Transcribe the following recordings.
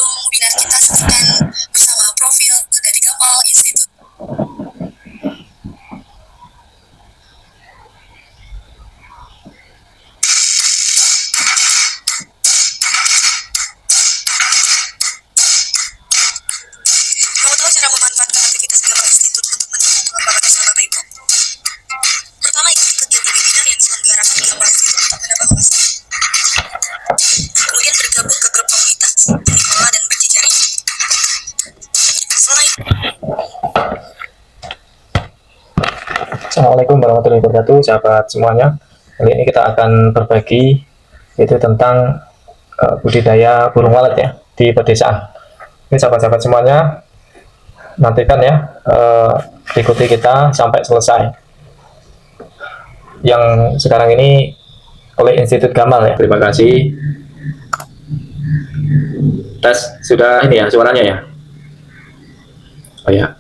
webinar kita saksikan bersama profil dari Gamal Institute. Mau tahu cara memanfaatkan aktivitas Gamal Institute untuk mendukung pengembangan usaha Bapak Ibu? Pertama, ikuti kegiatan webinar yang diselenggarakan di Gamal Institute untuk menambah wawasan. Kemudian bergabung ke grup komunitas, dikelola dan berjejaring. Selain Assalamualaikum warahmatullahi wabarakatuh, sahabat semuanya. Kali ini kita akan berbagi itu tentang budidaya burung walet ya di pedesaan. Ini sahabat-sahabat semuanya, nantikan ya, ikuti kita sampai selesai. Yang sekarang ini oleh Institut Gamal ya. Terima kasih. Tes sudah ini ya suaranya ya. Oh ya.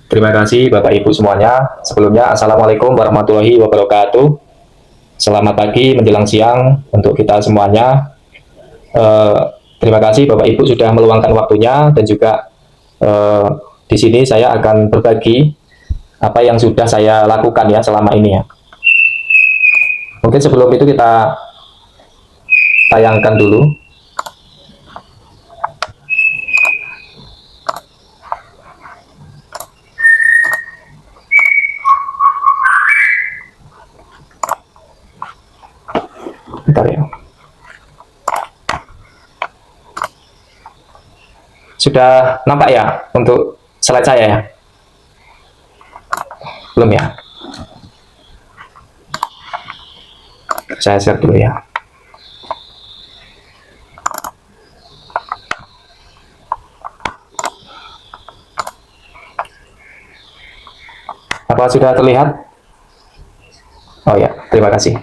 Terima kasih Bapak Ibu semuanya. Sebelumnya Assalamualaikum warahmatullahi wabarakatuh. Selamat pagi menjelang siang untuk kita semuanya. Terima kasih Bapak Ibu sudah meluangkan waktunya, dan juga di sini saya akan berbagi apa yang sudah saya lakukan ya selama ini ya. Mungkin sebelum itu kita tayangkan dulu. Bentar ya. Sudah nampak ya untuk slide saya ya? Belum ya? Saya share dulu ya. Apa sudah terlihat? Oh ya, terima kasih.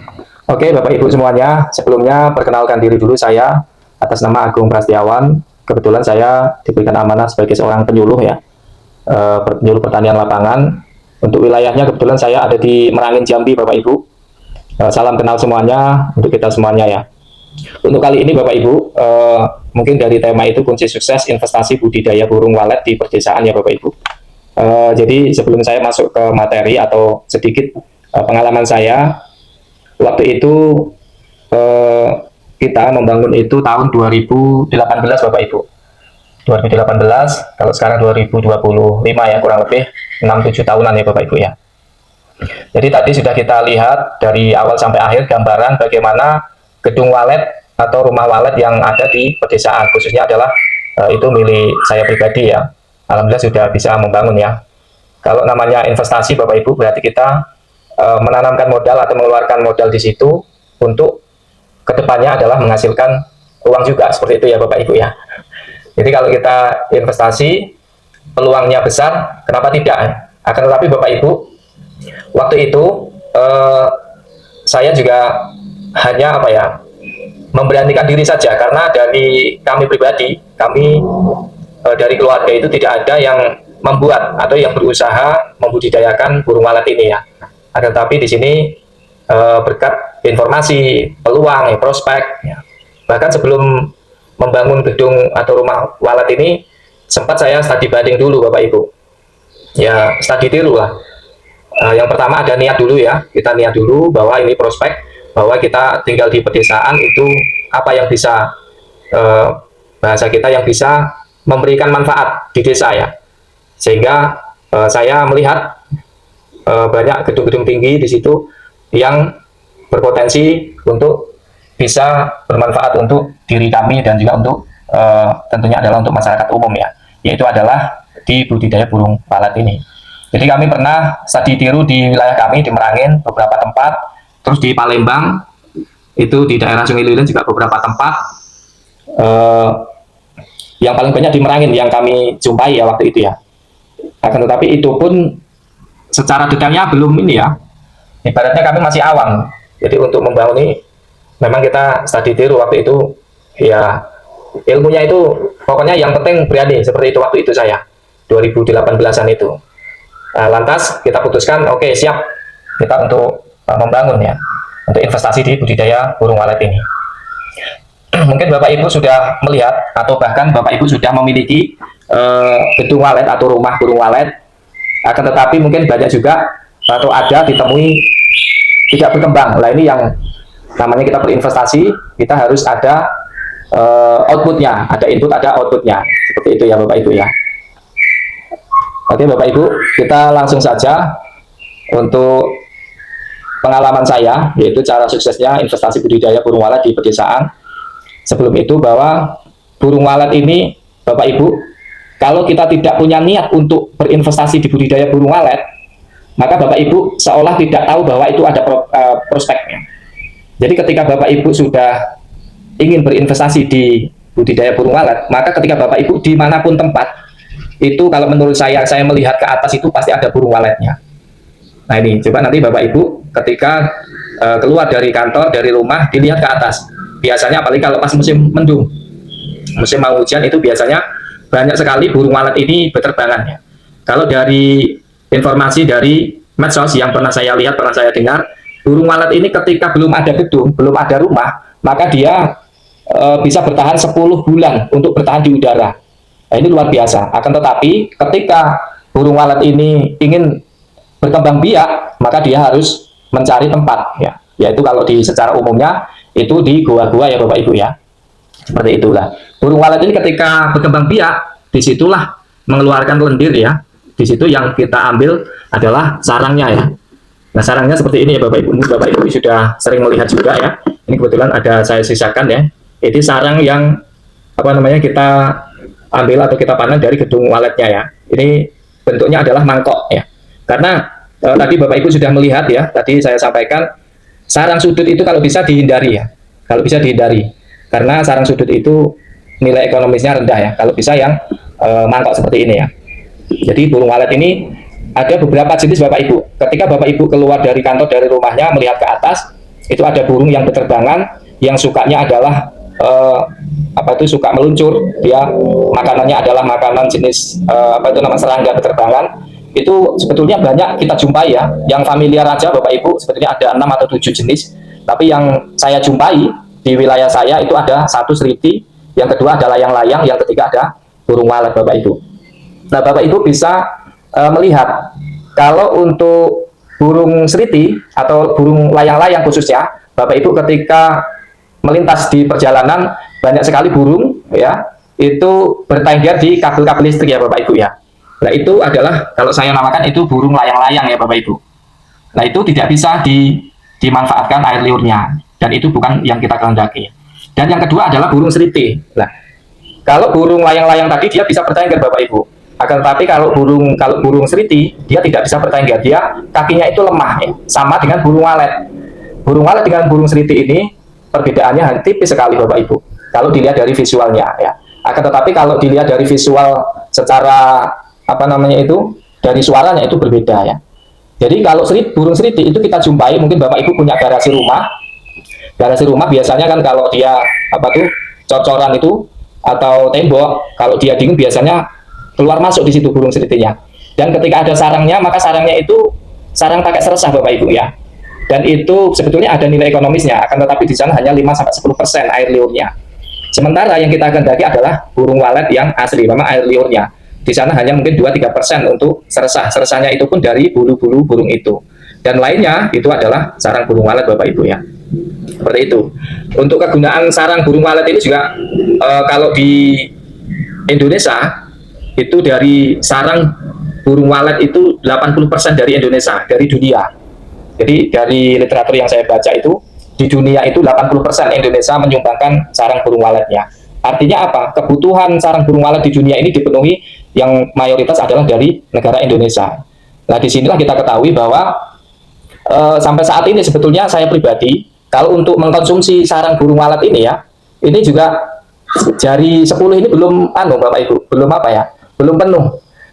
Oke, Bapak Ibu semuanya, sebelumnya perkenalkan diri dulu, saya atas nama Agung Prastiawan. Kebetulan saya diberikan amanah sebagai seorang penyuluh ya, penyuluh pertanian lapangan. Untuk wilayahnya kebetulan saya ada di Merangin, Jambi, Bapak Ibu. Salam kenal semuanya untuk kita semuanya ya. Untuk kali ini Bapak Ibu, mungkin dari tema itu kunci sukses investasi budidaya burung walet di pedesaan ya Bapak Ibu. Jadi sebelum saya masuk ke materi atau sedikit pengalaman saya, waktu itu kita membangun itu tahun 2018 Bapak Ibu. 2018, kalau sekarang 2025 ya, kurang lebih 6-7 tahunan ya Bapak Ibu ya. Jadi tadi sudah kita lihat dari awal sampai akhir gambaran bagaimana gedung walet atau rumah walet yang ada di pedesaan, khususnya adalah itu milik saya pribadi ya. Alhamdulillah sudah bisa membangun ya. Kalau namanya investasi Bapak Ibu, berarti kita menanamkan modal atau mengeluarkan modal di situ untuk kedepannya adalah menghasilkan uang juga, seperti itu ya Bapak Ibu ya. Jadi kalau kita investasi peluangnya besar, kenapa tidak? Akan tetapi Bapak Ibu, waktu itu saya juga hanya apa ya, memberanikan diri saja, karena dari kami pribadi, kami dari keluarga itu tidak ada yang membuat atau yang berusaha membudidayakan burung walet ini ya. Akan tetapi di sini berkat informasi, peluang, prospek ya. Bahkan sebelum membangun gedung atau rumah walet ini, sempat saya studi banding dulu Bapak Ibu ya, studi tiru lah. Yang pertama ada niat dulu ya, kita niat dulu bahwa ini prospek, bahwa kita tinggal di pedesaan itu apa yang bisa, bahasa kita, yang bisa memberikan manfaat di desa ya. Sehingga saya melihat banyak gedung-gedung tinggi di situ yang berpotensi untuk bisa bermanfaat untuk diri kami dan juga untuk tentunya adalah untuk masyarakat umum ya, yaitu adalah di budidaya burung walet ini. Jadi kami pernah studi tiru di wilayah kami di Merangin beberapa tempat, terus di Palembang itu di daerah Sungai Lilin juga beberapa tempat. Yang paling banyak di Merangin yang kami jumpai ya waktu itu ya. Akan tetapi itu pun secara detailnya belum ini ya, ibaratnya kami masih awam. Jadi untuk membangun ini memang kita studi tiru waktu itu ya, ilmunya itu pokoknya yang penting berani, seperti itu waktu itu saya 2018an itu. Lantas kita putuskan oke, siap kita untuk membangun ya, untuk investasi di budidaya burung walet ini. mungkin Bapak Ibu sudah melihat atau bahkan Bapak Ibu sudah memiliki gedung walet atau rumah burung walet, akan tetapi mungkin banyak juga atau ada ditemui tidak berkembang. Nah ini yang namanya kita berinvestasi, kita harus ada outputnya, ada input, ada outputnya, seperti itu ya Bapak Ibu ya. Oke Bapak Ibu, kita langsung saja untuk pengalaman saya, yaitu cara suksesnya investasi budidaya burung walet di pedesaan. Sebelum itu bahwa burung walet ini Bapak Ibu, kalau kita tidak punya niat untuk berinvestasi di budidaya burung walet, maka Bapak Ibu seolah tidak tahu bahwa itu ada prospeknya. Jadi ketika Bapak Ibu sudah ingin berinvestasi di budidaya burung walet, maka ketika Bapak Ibu dimanapun tempat, itu kalau menurut saya melihat ke atas itu pasti ada burung waletnya. Nah ini, coba nanti Bapak Ibu ketika keluar dari kantor, dari rumah, dilihat ke atas. Biasanya apalagi kalau pas musim mendung, musim mau hujan, itu biasanya banyak sekali burung walet ini berterbangan ya. Kalau dari informasi dari medsos yang pernah saya lihat, pernah saya dengar, burung walet ini ketika belum ada gedung, belum ada rumah, maka dia bisa bertahan 10 bulan untuk bertahan di udara. Nah, ini luar biasa. Akan tetapi ketika burung walet ini ingin berkembang biak, maka dia harus mencari tempat ya. Yaitu kalau di secara umumnya itu di gua-gua ya Bapak Ibu ya. Seperti itulah. Burung walet ini ketika berkembang biak, disitulah mengeluarkan lendir ya. Di situ yang kita ambil adalah sarangnya ya. Nah sarangnya seperti ini ya Bapak Ibu. Ini Bapak Ibu sudah sering melihat juga ya. Ini kebetulan ada saya sisakan ya. Ini sarang yang kita ambil atau kita panen dari gedung waletnya ya. Ini bentuknya adalah mangkok ya. Karena tadi Bapak Ibu sudah melihat ya. Tadi saya sampaikan sarang sudut itu kalau bisa dihindari ya. Kalau bisa dihindari. Karena sarang sudut itu nilai ekonomisnya rendah ya. Kalau bisa yang mangkok seperti ini ya. Jadi burung walet ini ada beberapa jenis Bapak Ibu. Ketika Bapak Ibu keluar dari kantor, dari rumahnya, melihat ke atas, itu ada burung yang berterbangan, yang sukanya adalah suka meluncur. Dia makanannya adalah makanan jenis serangga berterbangan. Itu sebetulnya banyak kita jumpai ya. Yang familiar aja Bapak Ibu, sebetulnya ada 6 atau 7 jenis. Tapi yang saya jumpai di wilayah saya itu ada 1 seriti, yang kedua ada layang-layang, yang ketiga ada burung walet Bapak Ibu. Nah Bapak Ibu bisa melihat kalau untuk burung seriti atau burung layang-layang khususnya, Bapak Ibu ketika melintas di perjalanan banyak sekali burung ya itu bertengger di kabel-kabel listrik ya Bapak Ibu ya. Nah itu adalah kalau saya namakan itu burung layang-layang ya Bapak Ibu. Nah itu tidak bisa dimanfaatkan air liurnya dan itu bukan yang kita kehendaki. Dan yang kedua adalah burung seriti. Nah kalau burung layang-layang tadi dia bisa bertengger Bapak Ibu. Akan tetapi kalau burung seriti dia tidak bisa bertengger, dia kakinya itu lemah ya. Sama dengan burung walet. Burung walet dengan burung seriti ini perbedaannya tipis sekali Bapak Ibu. Kalau dilihat dari visualnya ya. Akan tetapi kalau dilihat dari visual secara dari suaranya itu berbeda ya. Jadi kalau burung seriti itu kita jumpai, mungkin Bapak Ibu punya garasi rumah. Garasi rumah biasanya kan kalau dia cocoran itu atau tembok, kalau dia dingin biasanya keluar masuk di situ burung seritinya. Dan ketika ada sarangnya, maka sarangnya itu sarang pakai seresah Bapak Ibu ya. Dan itu sebetulnya ada nilai ekonomisnya, akan tetapi di sana hanya 5-10% air liurnya. Sementara yang kita kehendaki adalah burung walet yang asli, memang air liurnya. Di sana hanya mungkin 2-3% untuk seresah. Seresahnya itu pun dari bulu-bulu burung itu. Dan lainnya itu adalah sarang burung walet Bapak Ibu ya. Seperti itu. Untuk kegunaan sarang burung walet ini juga kalau di Indonesia itu dari sarang burung walet itu 80% dari Indonesia, dari dunia. Jadi dari literatur yang saya baca itu di dunia itu 80% Indonesia menyumbangkan sarang burung waletnya. Artinya apa? Kebutuhan sarang burung walet di dunia ini dipenuhi yang mayoritas adalah dari negara Indonesia. Nah disinilah kita ketahui bahwa sampai saat ini sebetulnya saya pribadi kalau untuk mengkonsumsi sarang burung walet ini ya, ini juga jari 10 ini belum Bapak Ibu, belum penuh.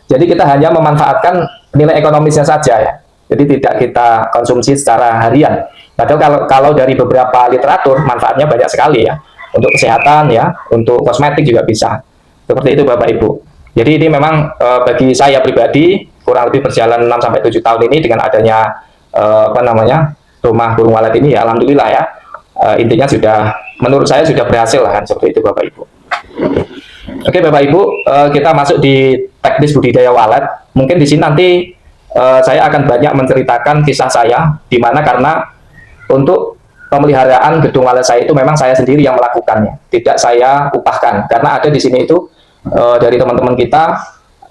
Jadi kita hanya memanfaatkan nilai ekonomisnya saja ya. Jadi tidak kita konsumsi secara harian. Padahal kalau dari beberapa literatur manfaatnya banyak sekali ya. Untuk kesehatan ya, untuk kosmetik juga bisa. Seperti itu Bapak Ibu. Jadi ini memang bagi saya pribadi kurang lebih berjalan 6-7 tahun ini dengan adanya rumah burung walet ini ya, alhamdulillah ya. intinya sudah, menurut saya sudah berhasil lah kan, seperti itu Bapak Ibu. Oke Bapak Ibu, kita masuk di teknis budidaya walet. Mungkin di sini nanti saya akan banyak menceritakan kisah saya, di mana karena untuk pemeliharaan gedung walet saya itu memang saya sendiri yang melakukannya, tidak saya upahkan. Karena ada di sini itu dari teman-teman kita,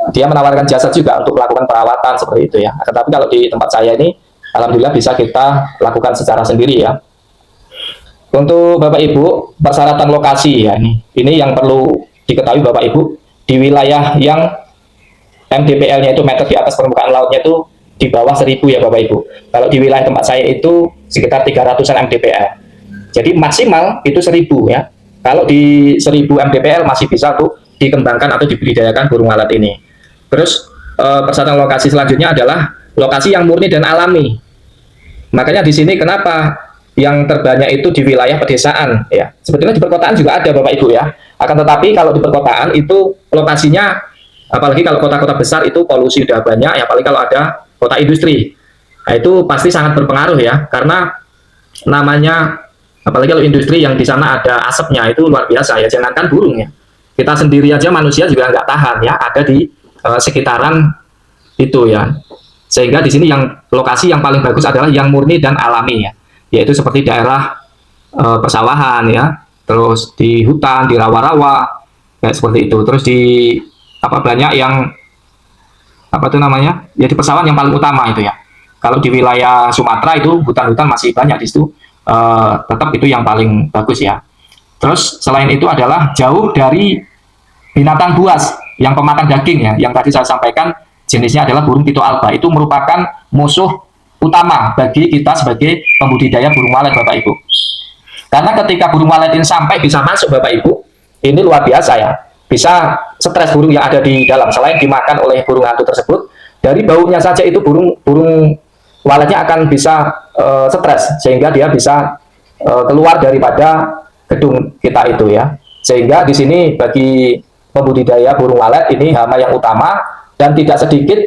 dia menawarkan jasa juga untuk melakukan perawatan seperti itu ya. Tetapi kalau di tempat saya ini, alhamdulillah bisa kita lakukan secara sendiri ya. Untuk Bapak Ibu, persyaratan lokasi ya, ini yang perlu diketahui Bapak Ibu, di wilayah yang MDPL-nya itu meter di atas permukaan lautnya itu di bawah 1000 ya Bapak Ibu. Kalau di wilayah tempat saya itu sekitar 300-an MDPL. Jadi maksimal itu 1000 ya. Kalau di 1000 MDPL masih bisa tuh dikembangkan atau dibudidayakan burung walet ini. Terus persyaratan lokasi selanjutnya adalah lokasi yang murni dan alami. Makanya di sini kenapa yang terbanyak itu di wilayah pedesaan ya. Sebetulnya di perkotaan juga ada Bapak Ibu ya. Akan tetapi kalau di perkotaan itu lokasinya, apalagi kalau kota-kota besar itu polusi udah banyak ya, apalagi kalau ada kota industri. Nah, itu pasti sangat berpengaruh ya, karena namanya apalagi kalau industri yang di sana ada asapnya itu luar biasa ya, jangankan burung ya. Kita sendiri aja manusia juga nggak tahan ya, ada di sekitaran itu ya. Sehingga di sini yang lokasi yang paling bagus adalah yang murni dan alami ya, yaitu seperti daerah persawahan ya, terus di hutan, di rawa-rawa kayak seperti itu. Terus di banyak yang apa itu namanya ya, di persawahan yang paling utama itu ya. Kalau di wilayah Sumatera itu hutan-hutan masih banyak di situ, tetap itu yang paling bagus ya. Terus selain itu adalah jauh dari binatang buas yang pemakan daging ya, yang tadi saya sampaikan jenisnya adalah burung pito alba. Itu merupakan musuh utama bagi kita sebagai pembudidaya burung walet Bapak Ibu. Karena ketika burung walet ini sampai bisa masuk Bapak Ibu, ini luar biasa ya. Bisa stres burung yang ada di dalam, selain dimakan oleh burung hantu tersebut, dari baunya saja itu burung waletnya akan bisa stres, sehingga dia bisa keluar daripada gedung kita itu ya. Sehingga di sini bagi pembudidaya burung walet ini hama yang utama, dan tidak sedikit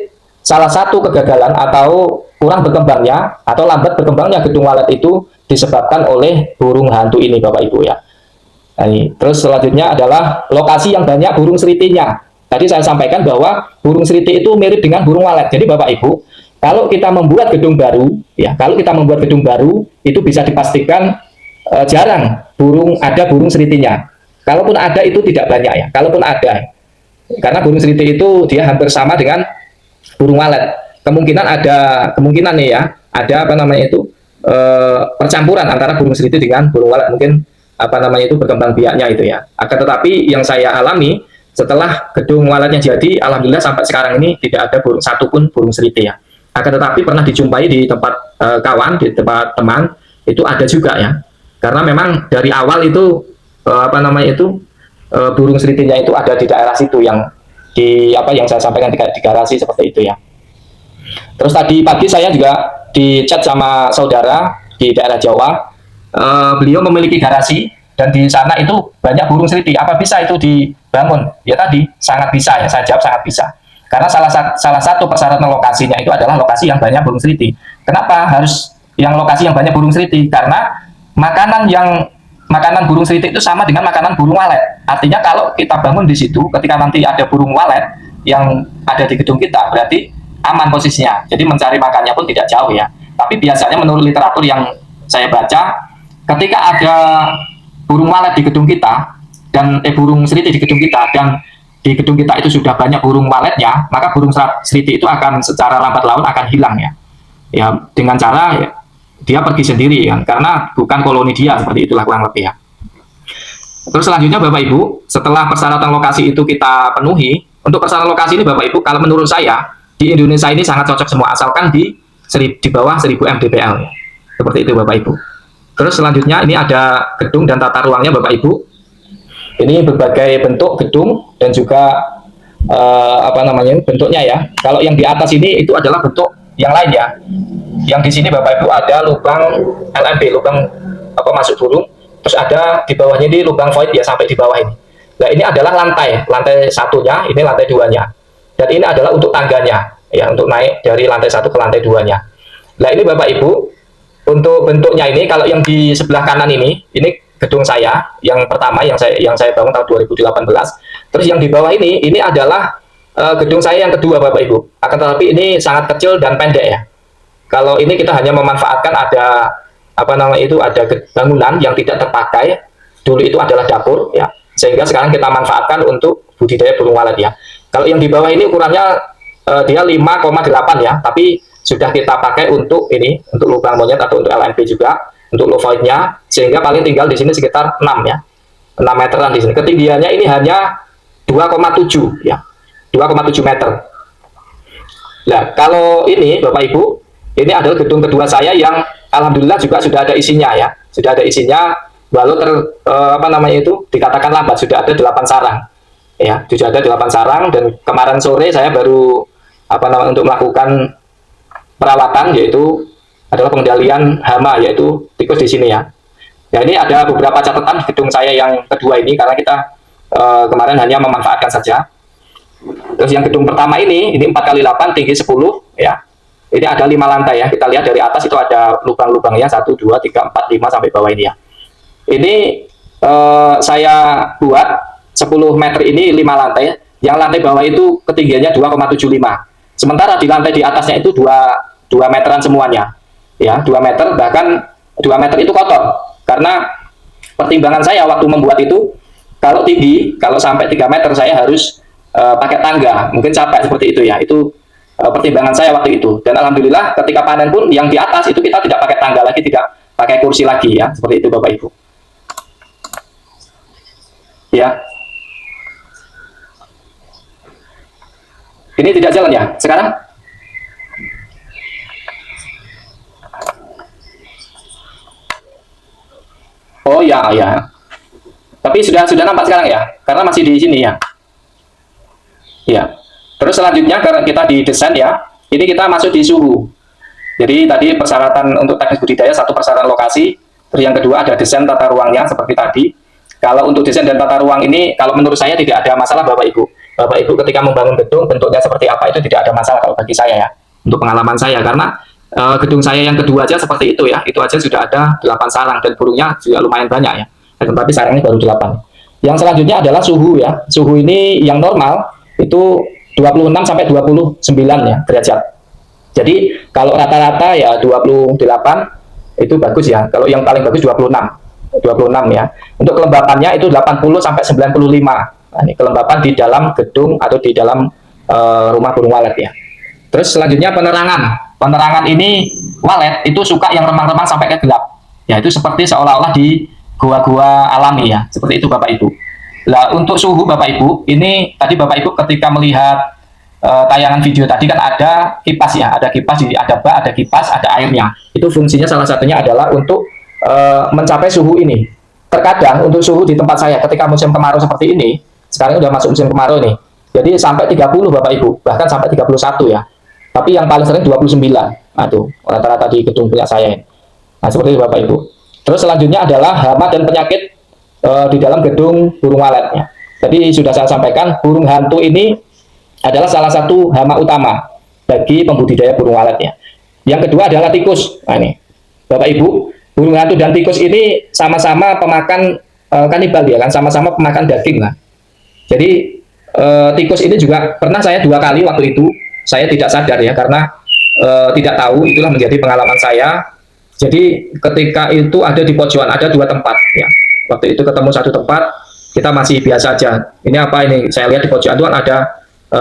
salah satu kegagalan atau kurang berkembangnya atau lambat berkembangnya gedung walet itu disebabkan oleh burung hantu ini Bapak Ibu ya. Nah, terus selanjutnya adalah lokasi yang banyak burung seritinya. Tadi saya sampaikan bahwa burung seriti itu mirip dengan burung walet. Jadi Bapak Ibu, kalau kita membuat gedung baru, ya, kalau kita membuat gedung baru itu bisa dipastikan jarang ada burung seritinya. Kalaupun ada itu tidak banyak ya. Kalaupun ada, karena burung seriti itu dia hampir sama dengan burung walet. Kemungkinan nih ya, ada percampuran antara burung seriti dengan burung walet, mungkin itu berkembang biaknya itu ya. Akan tetapi yang saya alami setelah gedung waletnya jadi, alhamdulillah sampai sekarang ini tidak ada satupun burung seriti ya. Akan tetapi pernah dijumpai di tempat kawan, di tempat teman itu ada juga ya. Karena memang dari awal itu burung seritinya itu ada di daerah situ yang yang saya sampaikan di garasi seperti itu ya. Terus tadi pagi saya juga di chat sama saudara di daerah Jawa. Beliau memiliki garasi dan di sana itu banyak burung seriti. Apa bisa itu dibangun? Ya tadi sangat bisa ya, saya jawab sangat bisa. Karena salah satu persyaratan lokasinya itu adalah lokasi yang banyak burung seriti. Kenapa harus yang lokasi yang banyak burung seriti? Karena makanan burung seriti itu sama dengan makanan burung walet. Artinya kalau kita bangun di situ, ketika nanti ada burung walet yang ada di gedung kita, berarti aman posisinya. Jadi mencari makannya pun tidak jauh ya. Tapi biasanya menurut literatur yang saya baca, ketika ada burung walet di gedung kita dan burung seriti di gedung kita, dan di gedung kita itu sudah banyak burung waletnya, maka burung seriti itu akan secara lambat laun akan hilang ya. Ya dengan cara ya, dia pergi sendiri ya, karena bukan koloni dia, seperti itulah kurang lebih ya. Terus selanjutnya Bapak Ibu, setelah persyaratan lokasi itu kita penuhi, untuk persyaratan lokasi ini Bapak Ibu, kalau menurut saya di Indonesia ini sangat cocok semua, asalkan di bawah 1000 mdpl ya. Seperti itu Bapak Ibu. Terus selanjutnya ini ada gedung dan tata ruangnya Bapak Ibu. Ini berbagai bentuk gedung dan juga bentuknya ya. Kalau yang di atas ini itu adalah bentuk yang lain ya. Yang di sini Bapak Ibu ada lubang LMB, lubang masuk burung. Terus ada di bawahnya ini lubang void ya, sampai di bawah ini. Nah ini adalah lantai satunya, ini lantai duanya. Dan ini adalah untuk tangganya ya, untuk naik dari lantai 1 ke lantai 2-nya. Nah ini Bapak Ibu, untuk bentuknya ini, kalau yang di sebelah kanan ini gedung saya yang pertama yang saya bangun tahun 2018. Terus yang di bawah ini adalah gedung saya yang kedua Bapak Ibu. Akan tetapi ini sangat kecil dan pendek ya. Kalau ini kita hanya memanfaatkan ada ada bangunan yang tidak terpakai. Dulu itu adalah dapur ya. Sehingga sekarang kita manfaatkan untuk budidaya burung walet ya. Kalau yang di bawah ini ukurannya dia 5,8 ya, tapi sudah kita pakai untuk untuk lubang monyet atau untuk LNP juga, untuk low void-nya, sehingga paling tinggal di sini sekitar 6 ya. 6 meteran di sini. Ketinggiannya ini hanya 2,7 ya. 2,7 meter. Nah, kalau ini Bapak Ibu, ini adalah gedung kedua saya yang alhamdulillah juga sudah ada isinya ya. Sudah ada isinya, walau dikatakan lambat, sudah ada 8 sarang. Ya, sudah ada 8 sarang, dan kemarin sore saya baru untuk melakukan perawatan, yaitu adalah pengendalian hama, yaitu tikus di sini ya. Ya, ini ada beberapa catatan gedung saya yang kedua ini, karena kita kemarin hanya memanfaatkan saja. Terus yang gedung pertama ini 4x8 tinggi 10 ya. Ini ada 5 lantai ya. Kita lihat dari atas itu ada lubang-lubangnya 1, 2, 3, 4, 5 sampai bawah ini ya. Ini saya buat 10 meter ini 5 lantai. Yang lantai bawah itu ketinggiannya 2,75. Sementara di lantai di atasnya itu 2 meteran semuanya. Ya, 2 meter, bahkan 2 meter itu kotor. Karena pertimbangan saya waktu membuat itu, kalau tinggi, kalau sampai 3 meter saya harus pakai tangga. Mungkin capek seperti itu ya. Itu pertimbangan saya waktu itu. Dan alhamdulillah ketika panen pun yang di atas itu kita tidak pakai tangga lagi, tidak pakai kursi lagi ya. Seperti itu Bapak Ibu. Ya. Ini tidak jalan ya sekarang? Oh ya, ya. Tapi sudah nampak sekarang ya, karena masih di sini ya. Ya. Terus selanjutnya karena kita di desain ya, ini kita masuk di suhu. Jadi tadi persyaratan untuk teknis budidaya, satu persyaratan lokasi, terus yang kedua ada desain tata ruangnya seperti tadi. Kalau untuk desain dan tata ruang ini, kalau menurut saya tidak ada masalah Bapak Ibu. Bapak Ibu ketika membangun gedung, bentuknya seperti apa itu tidak ada masalah kalau bagi saya ya. Untuk pengalaman saya, karena gedung saya yang kedua aja seperti itu ya, itu aja sudah ada 8 sarang dan burungnya juga lumayan banyak ya. Tetapi sarangnya baru 8. Yang selanjutnya adalah suhu ya. Suhu ini yang normal itu 26 sampai 29 ya derajat. Jadi kalau rata-rata ya 28 itu bagus ya. Kalau yang paling bagus 26 ya. Untuk kelembapannya itu 80 sampai 95. Nah, ini kelembapan di dalam gedung atau di dalam rumah burung walet ya. Terus selanjutnya penerangan. Penerangan ini walet itu suka yang remang-remang sampai ke gelap. Ya, itu seperti seolah-olah di gua-gua alami ya. Seperti itu Bapak Ibu. Nah, untuk suhu Bapak Ibu, ini tadi Bapak Ibu ketika melihat tayangan video tadi kan ada kipas ya, ada kipas, ada bak, ada kipas, ada airnya. Itu fungsinya salah satunya adalah untuk mencapai suhu ini. Terkadang untuk suhu di tempat saya ketika musim kemarau seperti ini, sekarang udah masuk musim kemarau nih. Jadi sampai 30 Bapak Ibu, bahkan sampai 31 ya. Tapi yang paling sering 29. Aduh, rata-rata di gedung punya saya. Nah, seperti itu Bapak Ibu. Terus selanjutnya adalah hama dan penyakit di dalam gedung burung waletnya. Jadi sudah saya sampaikan, burung hantu ini adalah salah satu hama utama bagi pembudidaya burung waletnya. Yang kedua adalah tikus. Nah ini, Bapak Ibu, burung hantu dan tikus ini sama-sama pemakan kanibal ya kan, sama-sama pemakan daging lah. Jadi tikus ini juga pernah saya 2 kali waktu itu, saya tidak sadar ya, karena tidak tahu, itulah menjadi pengalaman saya. Jadi ketika itu ada di pojokan, ada 2 tempat ya. Waktu itu ketemu satu tempat, kita masih biasa aja. Ini apa ini? Saya lihat di pojokan itu kan ada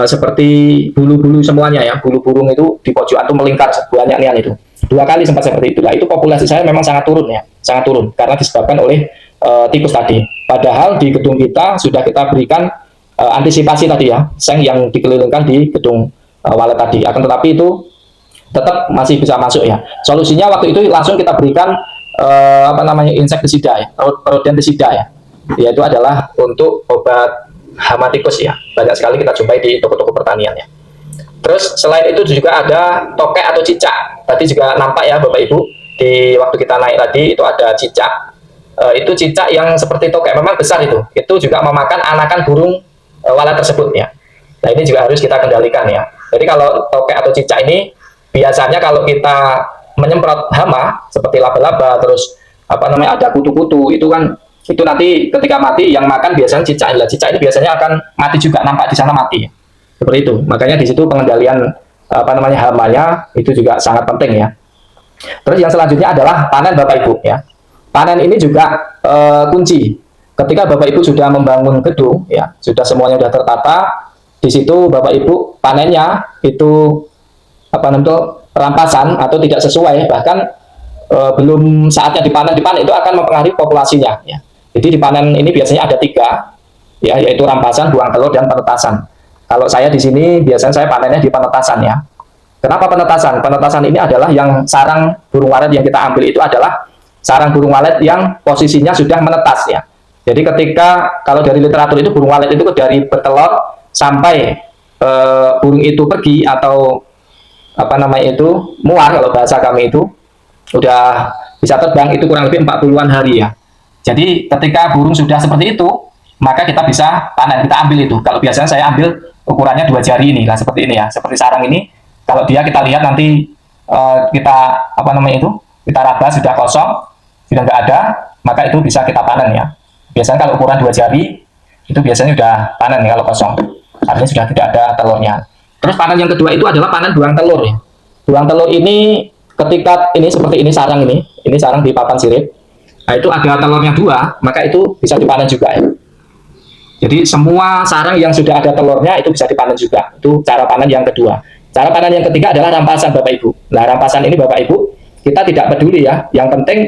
seperti bulu-bulu semuanya ya. Bulu burung itu di pojokan itu melingkar banyak itu. 2 kali sempat seperti itu. Nah, itu populasi saya memang sangat turun ya. Sangat turun karena disebabkan oleh tikus tadi. Padahal di gedung kita sudah kita berikan antisipasi tadi ya. Seng yang dikelilingkan di gedung walet tadi. Akan tetapi itu tetap masih bisa masuk ya. Solusinya waktu itu langsung kita berikan insektisida ya, rodentisida ya. Yaitu adalah untuk obat hama tikus ya. Banyak sekali kita jumpai di toko-toko pertanian ya. Terus selain itu juga ada tokek atau cicak. Tadi juga nampak ya Bapak Ibu, di waktu kita naik tadi itu ada cicak. Itu cicak yang seperti tokek, memang besar itu. Itu juga memakan anakan burung walet tersebut ya. Nah, ini juga harus kita kendalikan ya. Jadi kalau tokek atau cicak ini biasanya kalau kita menyemprot hama seperti laba-laba, terus apa namanya ada kutu-kutu, itu kan itu nanti ketika mati yang makan biasanya cicak. Cicak ini biasanya akan mati juga, nampak di sana mati seperti itu. Makanya di situ pengendalian apa namanya hamanya itu juga sangat penting ya. Terus yang selanjutnya adalah panen Bapak Ibu ya. Panen ini juga kunci. Ketika Bapak Ibu sudah membangun gedung ya, sudah semuanya sudah tertata, di situ Bapak Ibu panennya itu apa namanya rampasan atau tidak sesuai, bahkan belum saatnya dipanen itu akan mempengaruhi populasinya ya. Jadi di panen ini biasanya ada 3 ya, yaitu rampasan, buang telur, dan penetasan. Kalau saya di sini biasanya saya panennya di penetasan ya. Kenapa penetasan? Penetasan ini adalah yang sarang burung walet yang kita ambil itu adalah sarang burung walet yang posisinya sudah menetas ya. Jadi ketika kalau dari literatur itu burung walet itu dari bertelur sampai burung itu pergi atau apa namanya itu muar, kalau bahasa kami itu udah bisa terbang, itu kurang lebih 40-an hari ya. Jadi ketika burung sudah seperti itu, maka kita bisa panen, kita ambil itu. Kalau biasanya saya ambil ukurannya 2 jari ini lah, seperti ini ya, seperti sarang ini. Kalau dia kita lihat nanti kita apa namanya itu, kita raba sudah kosong, sudah nggak ada, maka itu bisa kita panen ya. Biasanya kalau ukuran 2 jari itu biasanya sudah panen ya kalau kosong, artinya sudah tidak ada telurnya. Terus panen yang kedua itu adalah panen buang telur ya. Buang telur ini ketika ini seperti ini sarang ini sarang di papan sirip. Nah, itu ada telurnya 2, maka itu bisa dipanen juga ya. Jadi semua sarang yang sudah ada telurnya itu bisa dipanen juga. Itu cara panen yang kedua. Cara panen yang ketiga adalah rampasan Bapak Ibu. Nah, rampasan ini Bapak Ibu kita tidak peduli ya. Yang penting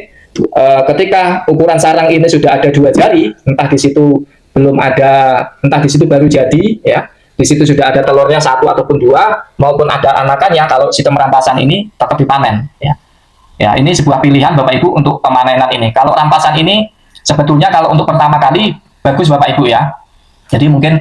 ketika ukuran sarang ini sudah ada 2 jari, entah di situ belum ada, entah di situ baru jadi ya. Di situ sudah ada telurnya 1 ataupun 2, maupun ada anakannya, kalau sistem rampasan ini tetap dipanen ya. Ya, ini sebuah pilihan Bapak Ibu untuk pemanenan ini. Kalau rampasan ini sebetulnya kalau untuk pertama kali bagus Bapak Ibu ya. Jadi mungkin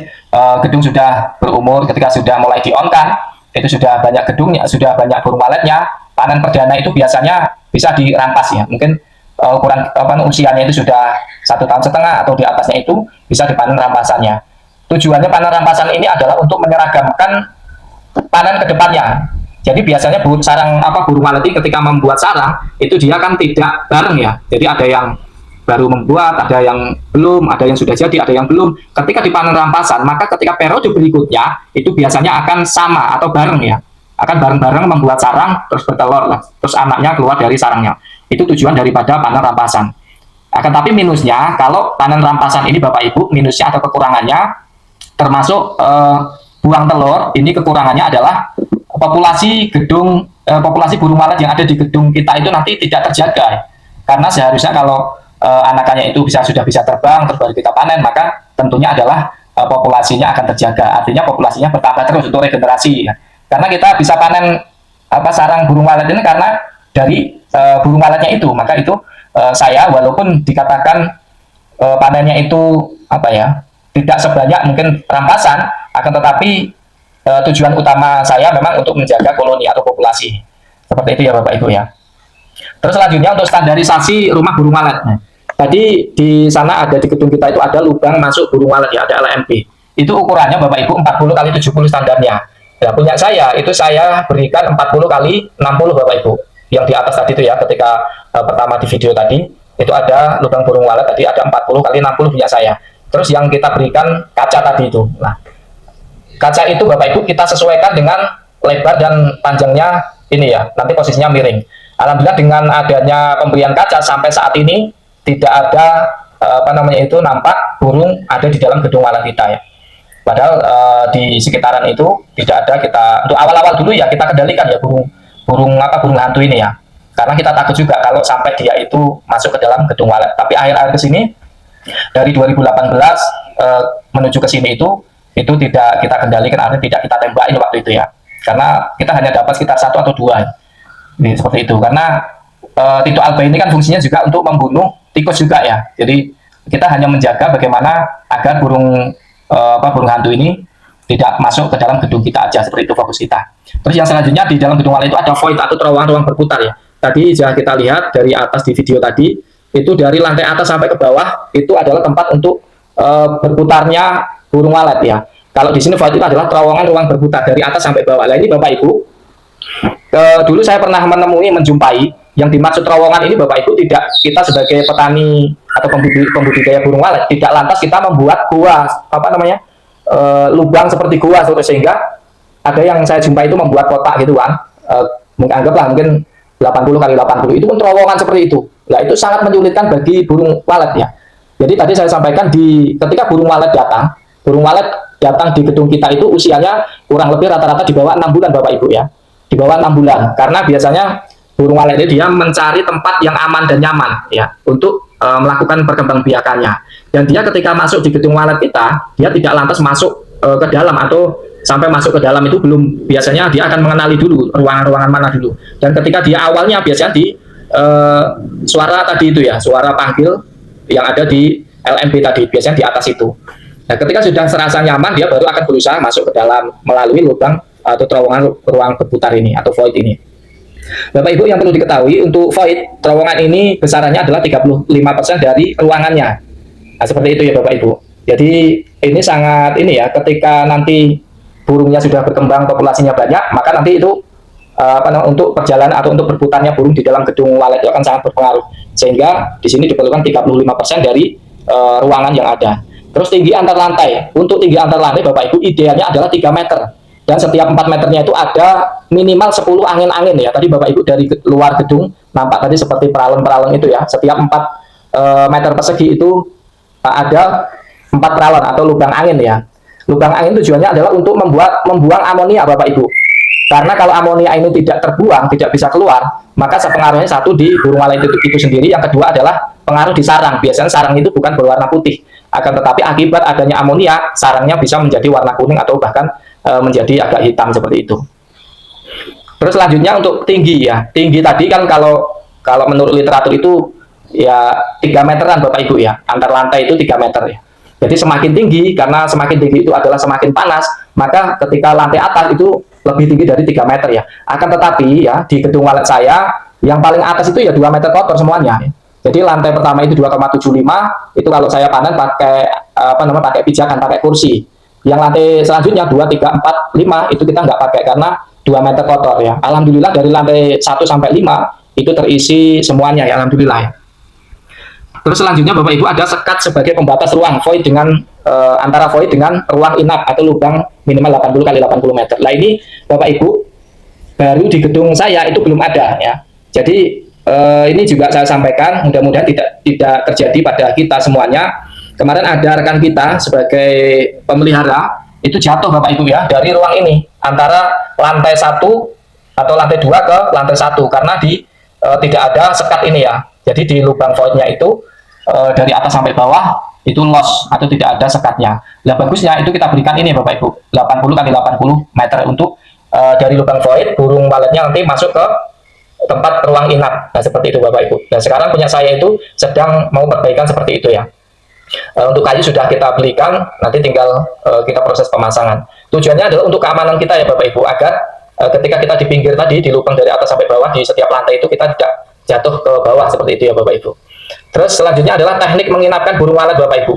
gedung sudah berumur, ketika sudah mulai di-on-kan, itu sudah banyak gedungnya, sudah banyak burung waletnya, panen perdana itu biasanya bisa dirampas ya. Mungkin ukuran usianya itu sudah 1,5 tahun atau di atasnya, itu bisa dipanen rampasannya. Tujuannya panen rampasan ini adalah untuk menyeragamkan panen ke depannya. Jadi biasanya burung walet ini ketika membuat sarang itu dia kan tidak bareng ya. Jadi ada yang baru membuat, ada yang belum, ada yang sudah jadi, ada yang belum. Ketika dipanen rampasan, maka ketika periode berikutnya itu biasanya akan sama atau bareng ya. Akan bareng-bareng membuat sarang, terus bertelur lah, terus anaknya keluar dari sarangnya. Itu tujuan daripada panen rampasan. Akan tapi minusnya, kalau panen rampasan ini Bapak Ibu, minusnya atau kekurangannya termasuk buang telur, ini kekurangannya adalah populasi burung walet yang ada di gedung kita itu nanti tidak terjaga. Karena seharusnya kalau anakannya itu sudah bisa terbang, terus baru kita panen, maka tentunya adalah populasinya akan terjaga. Artinya populasinya bertambah terus untuk regenerasi. Karena kita bisa panen sarang burung walet ini karena dari burung waletnya itu, maka itu saya walaupun dikatakan panennya itu tidak sebanyak mungkin rampasan, akan tetapi tujuan utama saya memang untuk menjaga koloni atau populasi. Seperti itu ya Bapak Ibu ya. Terus selanjutnya untuk standarisasi rumah burung walet. Tadi di sana ada di gedung kita itu ada lubang masuk burung walet ya, ada LMP. Itu ukurannya Bapak Ibu 40 x 70 standarnya. Ya, punya saya itu saya berikan 40 x 60 Bapak Ibu. Yang di atas tadi itu ya, ketika pertama di video tadi itu ada lubang burung walet tadi ada 40 x 60 punya saya. Terus yang kita berikan kaca tadi itu. Nah, kaca itu Bapak Ibu kita sesuaikan dengan lebar dan panjangnya ini ya, nanti posisinya miring. Alhamdulillah dengan adanya pemberian kaca sampai saat ini tidak ada nampak burung ada di dalam gedung walet kita ya. Padahal di sekitaran itu tidak ada. Kita untuk awal-awal dulu ya kita kendalikan ya burung hantu ini ya. Karena kita takut juga kalau sampai dia itu masuk ke dalam gedung walet. Tapi akhir-akhir ke sini dari 2018 menuju ke sini itu tidak kita kendalikan, artinya tidak kita tembakin waktu itu ya. Karena kita hanya dapat sekitar 1 atau 2. Ini seperti itu. Karena Tito alba ini kan fungsinya juga untuk membunuh tikus juga ya. Jadi kita hanya menjaga bagaimana agar burung hantu ini tidak masuk ke dalam gedung kita aja, seperti itu fokus kita. Terus yang selanjutnya di dalam gedung walet itu ada void atau terowongan berputar ya. Tadi sudah kita lihat dari atas di video tadi, itu dari lantai atas sampai ke bawah itu adalah tempat untuk berputarnya burung walet ya. Kalau di sini void itu adalah terowongan ruang berputar dari atas sampai bawah. Nah ini Bapak Ibu, Dulu saya pernah menjumpai yang dimaksud terowongan ini Bapak Ibu, tidak kita sebagai petani atau pembudidaya burung walet tidak lantas kita membuat gua lubang seperti gua sehingga ada yang saya jumpai itu membuat kotak gitu kan, anggaplah mungkin 80 kali 80 itu pun terowongan seperti itu. Nah itu sangat menyulitkan bagi burung walet ya. Jadi tadi saya sampaikan ketika burung walet datang di gedung kita itu usianya kurang lebih rata-rata di bawah 6 bulan Bapak Ibu ya, di bawah 6 bulan, karena biasanya burung walet ini dia mencari tempat yang aman dan nyaman ya untuk melakukan perkembangbiakannya. Dan dia ketika masuk di gedung walet kita, dia tidak lantas masuk ke dalam, atau sampai masuk ke dalam itu belum, biasanya dia akan mengenali dulu ruangan-ruangan mana dulu. Dan ketika dia awalnya biasanya di suara tadi itu ya, suara panggil yang ada di LMB tadi, biasanya di atas itu. Nah, ketika sudah serasa nyaman, dia baru akan berusaha masuk ke dalam melalui lubang atau terowongan ruang berputar ini atau void ini. Bapak Ibu, yang perlu diketahui untuk void terowongan ini besarannya adalah 35% dari ruangannya. Nah, seperti itu ya Bapak Ibu. Jadi ini sangat ya, ketika nanti burungnya sudah berkembang, populasinya banyak, maka nanti itu untuk perjalanan atau untuk berputarnya burung di dalam gedung walet itu akan sangat berpengaruh. Sehingga di sini diperlukan 35% dari ruangan yang ada. Terus tinggi antar lantai. Untuk tinggi antar lantai Bapak Ibu idealnya adalah 3 meter. Dan setiap 4 meternya itu ada minimal 10 angin-angin ya. Tadi Bapak Ibu dari luar gedung nampak tadi seperti peralon-peralon itu ya. Setiap 4 meter persegi itu ada 4 peralon atau lubang angin ya. Lubang angin tujuannya adalah untuk membuang amonia Bapak Ibu. Karena kalau amonia ini tidak terbuang, tidak bisa keluar, maka pengaruhnya satu di burung walet itu sendiri. Yang kedua adalah pengaruh di sarang. Biasanya sarang itu bukan berwarna putih, akan tetapi akibat adanya amonia, sarangnya bisa menjadi warna kuning atau bahkan menjadi agak hitam seperti itu. Terus selanjutnya untuk tinggi ya. Tinggi tadi kan kalau menurut literatur itu ya 3 meteran Bapak Ibu ya. Antar lantai itu 3 meter ya. Jadi semakin tinggi, karena semakin tinggi itu adalah semakin panas, maka ketika lantai atas itu lebih tinggi dari 3 meter ya. Akan tetapi ya, di gedung walet saya yang paling atas itu ya 2 meter kotor semuanya. Jadi lantai pertama itu 2,75, itu kalau saya panen pakai pakai pijakan, pakai kursi. Yang lantai selanjutnya 2, 3, 4, 5 itu kita nggak pakai karena 2 meter kotor ya. Alhamdulillah dari lantai 1 sampai 5 itu terisi semuanya ya, alhamdulillah ya. Terus selanjutnya Bapak Ibu ada sekat sebagai pembatas ruang void dengan antara void dengan ruang inap atau lubang minimal 80 kali 80 meter. Nah ini Bapak Ibu baru di gedung saya itu belum ada ya. Jadi ini juga saya sampaikan, mudah-mudahan tidak terjadi pada kita semuanya. Kemarin ada rekan kita sebagai pemelihara itu jatuh Bapak Ibu ya dari ruang ini antara lantai 1 atau lantai 2 ke lantai 1 karena tidak ada sekat ini ya. Jadi di lubang voidnya itu dari atas sampai bawah itu loss atau tidak ada sekatnya. Nah bagusnya itu kita berikan ini Bapak Ibu 80 kali 80 meter untuk dari lubang void burung waletnya nanti masuk ke tempat ruang inap. Nah seperti itu Bapak Ibu. Dan sekarang punya saya itu sedang mau perbaikan seperti itu ya. Untuk kayu sudah kita belikan, nanti tinggal kita proses pemasangan. Tujuannya adalah untuk keamanan kita ya Bapak Ibu, agar ketika kita di pinggir tadi di lubang dari atas sampai bawah di setiap lantai itu kita tidak jatuh ke bawah seperti itu ya Bapak Ibu. Terus selanjutnya adalah teknik menginapkan burung walet Bapak Ibu.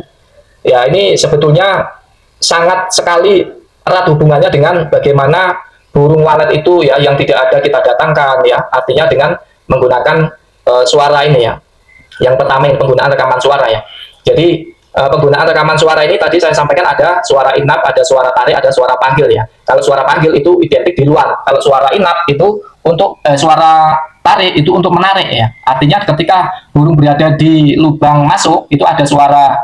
Ya ini sebetulnya sangat sekali erat hubungannya dengan bagaimana burung walet itu ya yang tidak ada kita datangkan ya. Artinya dengan menggunakan suara ini ya. Yang pertama ini penggunaan rekaman suara ya. Jadi penggunaan rekaman suara ini tadi saya sampaikan ada suara inap, ada suara tarik, ada suara panggil ya. Kalau suara panggil itu identik di luar. Kalau suara inap itu untuk suara tarik itu untuk menarik ya. Artinya ketika burung berada di lubang masuk itu ada suara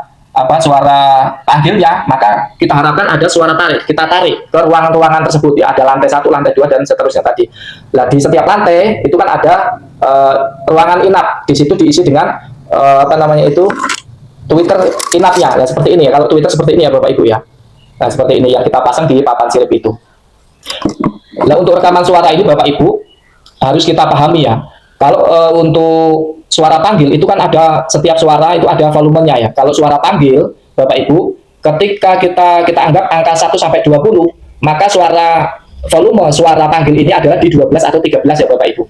suara panggilnya, maka kita harapkan ada suara tarik. Kita tarik ke ruangan-ruangan tersebut ya. Ada lantai 1, lantai 2 dan seterusnya tadi. Nah, di setiap lantai itu kan ada ruangan inap. Di situ diisi dengan Twitter inapnya ya, seperti ini ya. Kalau Twitter seperti ini ya Bapak Ibu ya. Nah, seperti ini yang kita pasang di papan sirip itu. Nah, untuk rekaman suara ini Bapak Ibu harus kita pahami ya. Kalau untuk suara panggil itu kan ada setiap suara itu ada volumenya ya. Kalau suara panggil Bapak Ibu ketika kita anggap angka 1 sampai 20, maka volume suara panggil ini adalah di 12 atau 13 ya Bapak Ibu.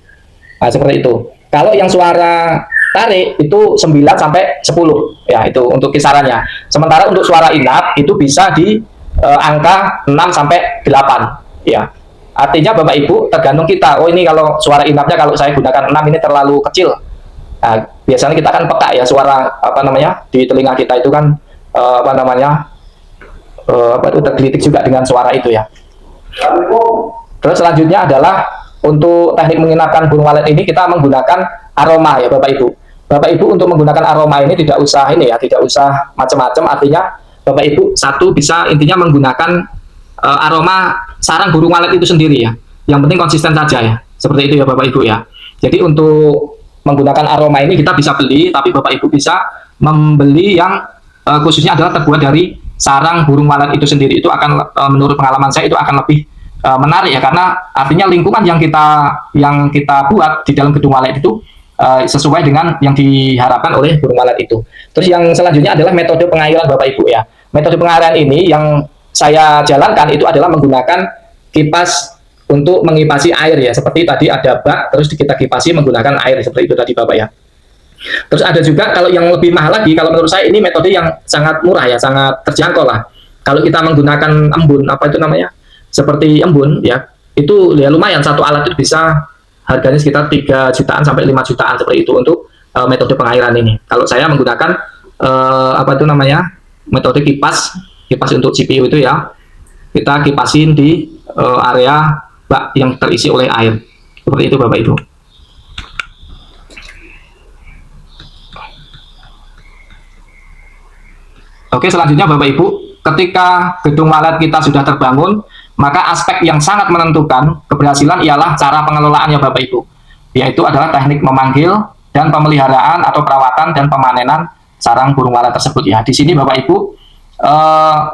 Nah, seperti itu. Kalau yang suara tarik itu 9 sampai 10 ya, itu untuk kisarannya. Sementara untuk suara inap itu bisa di angka 6 sampai 8 ya. Artinya Bapak Ibu tergantung kita. Oh, ini kalau suara inapnya kalau saya gunakan 6 ini terlalu kecil. Nah, biasanya kita kan peka ya suara apa namanya di telinga kita itu kan apa namanya apa itu tergelitik juga dengan suara itu ya. Terus selanjutnya adalah untuk teknik menginapkan burung walet ini kita menggunakan aroma ya Bapak Ibu. Bapak Ibu untuk menggunakan aroma ini tidak usah ini ya, tidak usah macam-macam. Artinya Bapak Ibu satu bisa intinya menggunakan aroma sarang burung walet itu sendiri ya. Yang penting konsisten saja ya. Seperti itu ya Bapak Ibu ya. Jadi untuk menggunakan aroma ini kita bisa beli, tapi Bapak Ibu bisa membeli yang khususnya adalah terbuat dari sarang burung walet itu sendiri. Itu akan menurut pengalaman saya itu akan lebih menarik ya, karena artinya lingkungan yang kita buat di dalam gedung walet itu sesuai dengan yang diharapkan oleh burung walet itu. Terus yang selanjutnya adalah metode pengairan Bapak Ibu ya. Metode pengairan ini yang saya jalankan itu adalah menggunakan kipas untuk mengipasi air ya. Seperti tadi ada bak, terus kita kipasi menggunakan air seperti itu tadi Bapak ya. Terus ada juga kalau yang lebih mahal lagi, kalau menurut saya ini metode yang sangat murah ya, sangat terjangkau lah. Kalau kita menggunakan embun, apa itu namanya? Seperti embun ya, itu ya lumayan, satu alat itu bisa harganya sekitar 3 jutaan sampai 5 jutaan seperti itu untuk metode pengairan ini. Kalau saya menggunakan apa itu namanya? Metode kipas untuk CPU itu ya. Kita kipasin di area bak yang terisi oleh air. Seperti itu Bapak Ibu. Oke, selanjutnya Bapak Ibu, ketika gedung walet kita sudah terbangun, maka aspek yang sangat menentukan keberhasilan ialah cara pengelolaannya Bapak Ibu, yaitu adalah teknik memanggil dan pemeliharaan atau perawatan dan pemanenan sarang burung walet tersebut ya. Di sini Bapak Ibu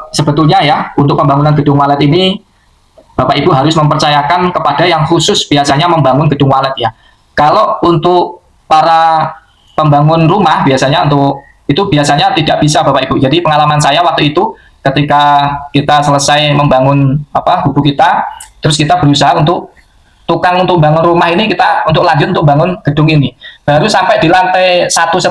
sebetulnya ya untuk pembangunan gedung walet ini Bapak Ibu harus mempercayakan kepada yang khusus biasanya membangun gedung walet ya. Kalau untuk para pembangun rumah biasanya itu biasanya tidak bisa Bapak Ibu. Jadi pengalaman saya waktu itu ketika kita selesai membangun gubuk kita, terus kita berusaha untuk tukang untuk bangun rumah ini, kita untuk lanjut untuk bangun gedung ini, baru sampai di lantai 1,5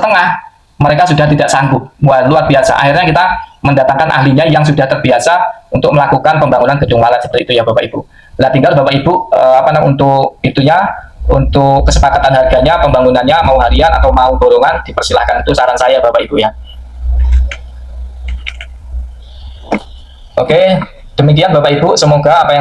mereka sudah tidak sanggup. Wah, luar biasa. Akhirnya kita mendatangkan ahlinya yang sudah terbiasa untuk melakukan pembangunan gedung walet seperti itu ya Bapak Ibu. Nah, tinggal Bapak Ibu untuk itunya, untuk kesepakatan harganya, pembangunannya mau harian atau mau borongan, dipersilahkan. Itu saran saya Bapak Ibu ya. Oke, demikian Bapak Ibu, semoga apa yang